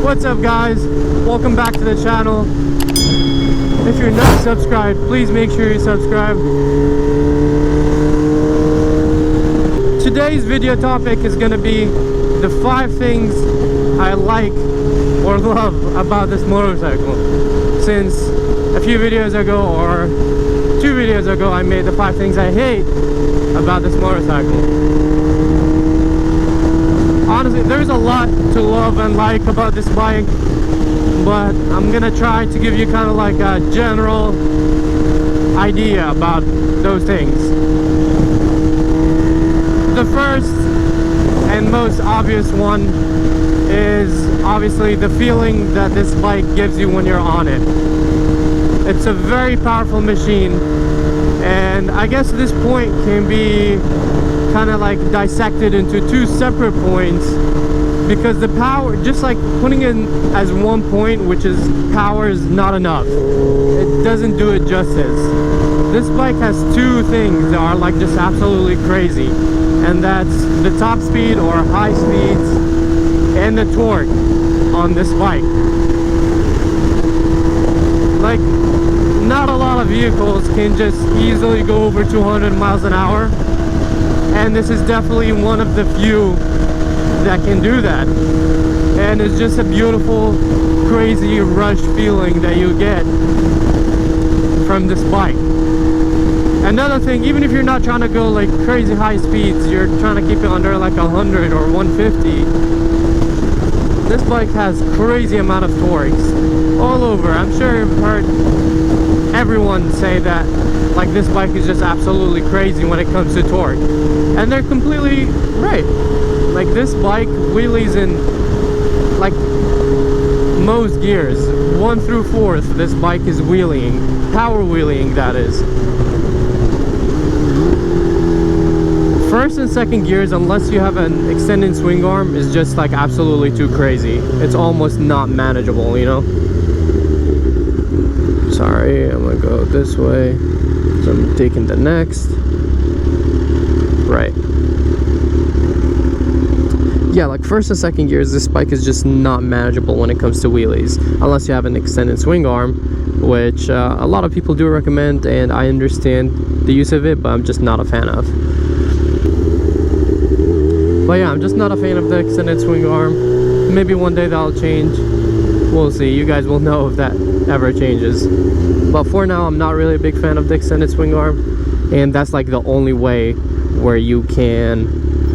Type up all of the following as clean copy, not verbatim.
What's up guys, welcome back to the channel. If you're not subscribed, please make sure you subscribe. Today's video topic is going to be the 5 things I like or love about this motorcycle. Since a few videos ago or 2 videos ago I made the 5 things I hate about this motorcycle. Honestly, there's a lot to love and like about this bike, but I'm gonna try to give you kind of like a general idea about those things. The first and most obvious one is obviously the feeling that this bike gives you when you're on it. It's a very powerful machine, and I guess this point can be kind of like dissected into 2 separate points, because the power, just like putting it as one point, which is power, is not enough. It doesn't do it justice. This bike has 2 things that are like just absolutely crazy, and that's the top speed or high speeds and the torque on this bike. Like, not a lot of vehicles can just easily go over 200 miles an hour, and this is definitely one of the few that can do that. And it's just a beautiful, crazy rush feeling that you get from this bike. Another thing, even if you're not trying to go like crazy high speeds, you're trying to keep it under like 100 or 150, this bike has crazy amount of torques all over. I'm sure you've heard everyone say that, like, this bike is just absolutely crazy when it comes to torque, and they're completely right. Like, this bike wheelies in like most gears, 1 through 4th. This bike is wheeling, power wheeling, that is. First and second gears, unless you have an extended swing arm, is just like absolutely too crazy. It's almost not manageable, you know. Sorry, I'm gonna go this way, so I'm taking the next right. Yeah, like first and second gears, this bike is just not manageable when it comes to wheelies, unless you have an extended swing arm, which a lot of people do recommend, and I understand the use of it, but I'm just not a fan of. But yeah, I'm just not a fan of the extended swing arm. Maybe one day that'll change. We'll see. You guys will know if that ever changes. But for now, I'm not really a big fan of the extended swing arm, and that's like the only way where you can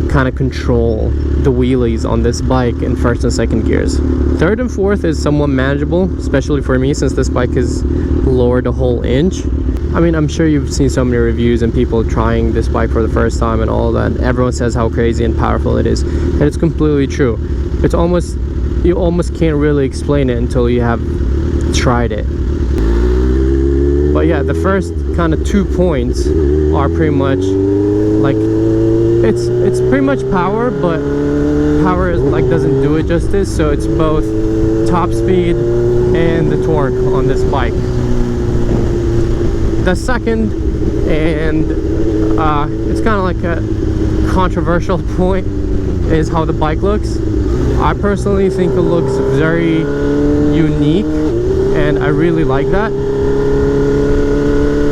kind of control the wheelies on this bike in first and second gears. Third and fourth is somewhat manageable, especially for me, since this bike is lowered a whole inch. I mean, I'm sure you've seen so many reviews and people trying this bike for the first time and all that. Everyone says how crazy and powerful it is, and it's completely true. It's almost, you almost can't really explain it until you have tried it. But yeah, the first kind of 2 points are pretty much like, it's pretty much power, but power is like doesn't do it justice. So it's both top speed and the torque on this bike. The second, and it's kind of like a controversial point, is how the bike looks. I personally think it looks very unique, and I really like that.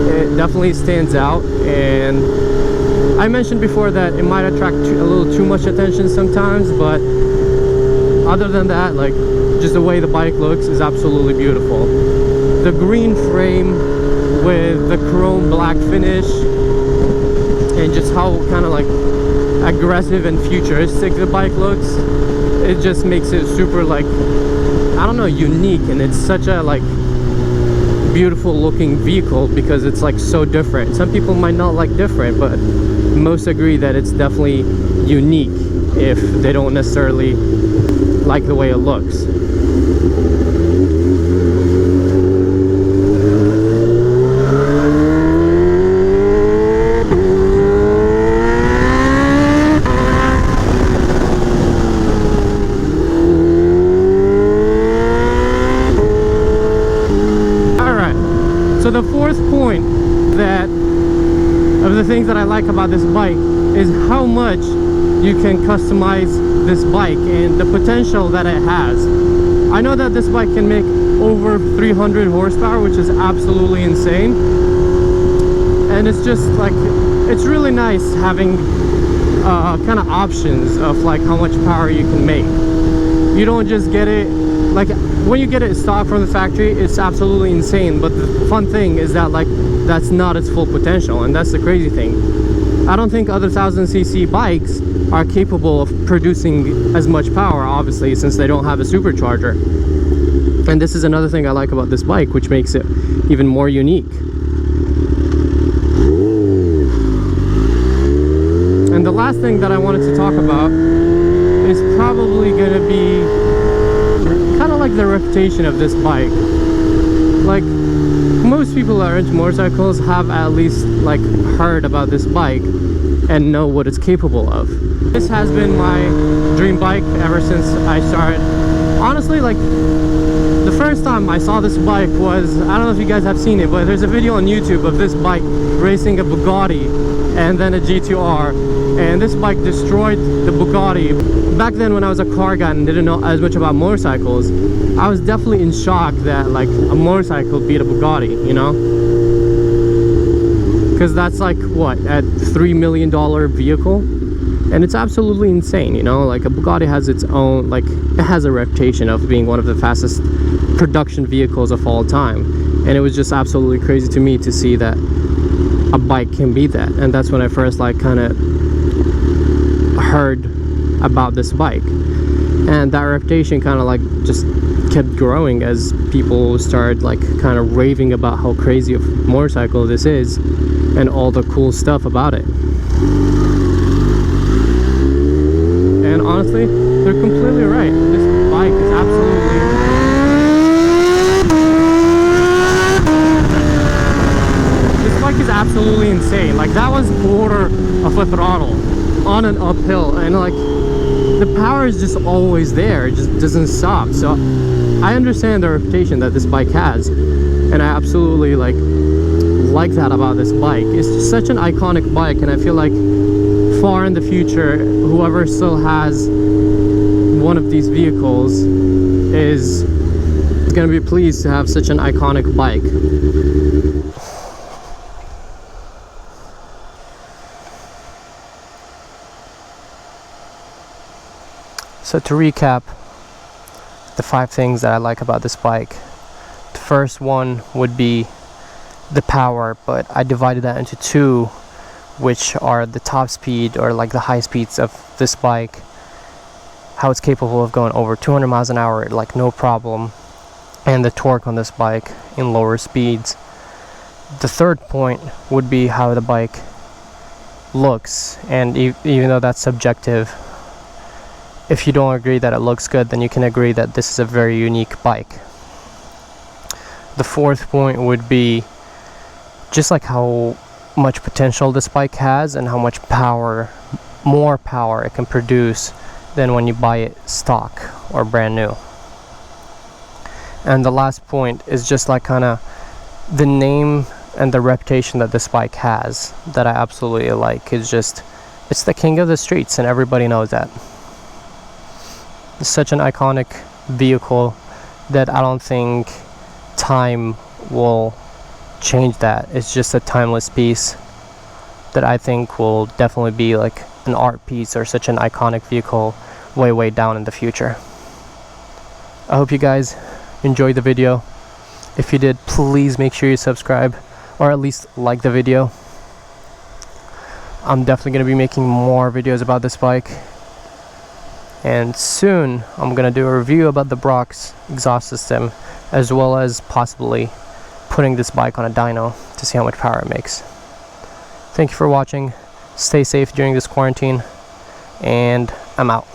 It definitely stands out, and I mentioned before that it might attract a little too much attention sometimes, but other than that, like, just the way the bike looks is absolutely beautiful. The green frame with the chrome black finish, and just how kind of like aggressive and futuristic the bike looks, it just makes it super, like, I don't know, unique. And it's such a like beautiful looking vehicle because it's like so different. Some people might not like different, but most agree that it's definitely unique if they don't necessarily like the way it looks. So the fourth point that of the things things that I like about this bike is how much you can customize this bike and the potential that it has. I know that this bike can make over 300 horsepower, which is absolutely insane. And it's just like, it's really nice having kind of options of like how much power you can make. You don't just get it, like when you get it stock from the factory, it's absolutely insane. But the fun thing is that like that's not its full potential, and that's the crazy thing. I don't think other 1000cc bikes are capable of producing as much power, obviously, since they don't have a supercharger. And this is another thing I like about this bike, which makes it even more unique. And the last thing that I wanted to talk about is probably going to be kind of like the reputation of this bike. Like, most people that are into motorcycles have at least like heard about this bike and know what it's capable of. This has been my dream bike ever since I started. Honestly, like the first time I saw this bike was, I don't know if you guys have seen it, but there's a video on YouTube of this bike racing a Bugatti and then a GTR, and this bike destroyed the Bugatti. Back then when I was a car guy and didn't know as much about motorcycles, I was definitely in shock that like a motorcycle beat a Bugatti, you know? Because that's like, what, a $3 million vehicle? And it's absolutely insane, you know? Like a Bugatti has its own, like, it has a reputation of being one of the fastest production vehicles of all time. And it was just absolutely crazy to me to see that a bike can beat that. And that's when I first like kind of heard about this bike. And that reputation kind of like just kept growing as people started like kind of raving about how crazy a motorcycle this is and all the cool stuff about it. And honestly, they're completely right. This bike is absolutely insane. Like that was quarter of a throttle on an uphill, and like the power is just always there. It just doesn't stop. So I understand the reputation that this bike has, and I absolutely like that about this bike. It's just such an iconic bike, and I feel like far in the future, whoever still has one of these vehicles is gonna be pleased to have such an iconic bike. So to recap the 5 things that I like about this bike, the first one would be the power, but I divided that into 2, which are the top speed or like the high speeds of this bike, how it's capable of going over 200 miles an hour like no problem, and the torque on this bike in lower speeds. The third point would be how the bike looks, and even though that's subjective, if you don't agree that it looks good, then you can agree that this is a very unique bike. The fourth point would be just like how much potential this bike has and how much power, more power it can produce than when you buy it stock or brand new. And the last point is just like kind of the name and the reputation that this bike has that I absolutely like. Is just, it's the king of the streets and everybody knows that. It's such an iconic vehicle that I don't think time will change that. It's just a timeless piece that I think will definitely be like an art piece or such an iconic vehicle way down in the future. I hope you guys enjoyed the video. If you did, please make sure you subscribe or at least like the video. I'm definitely going to be making more videos about this bike, and soon I'm going to do a review about the Brock's exhaust system, as well as possibly putting this bike on a dyno to see how much power it makes. Thank you for watching. Stay safe during this quarantine, and I'm out.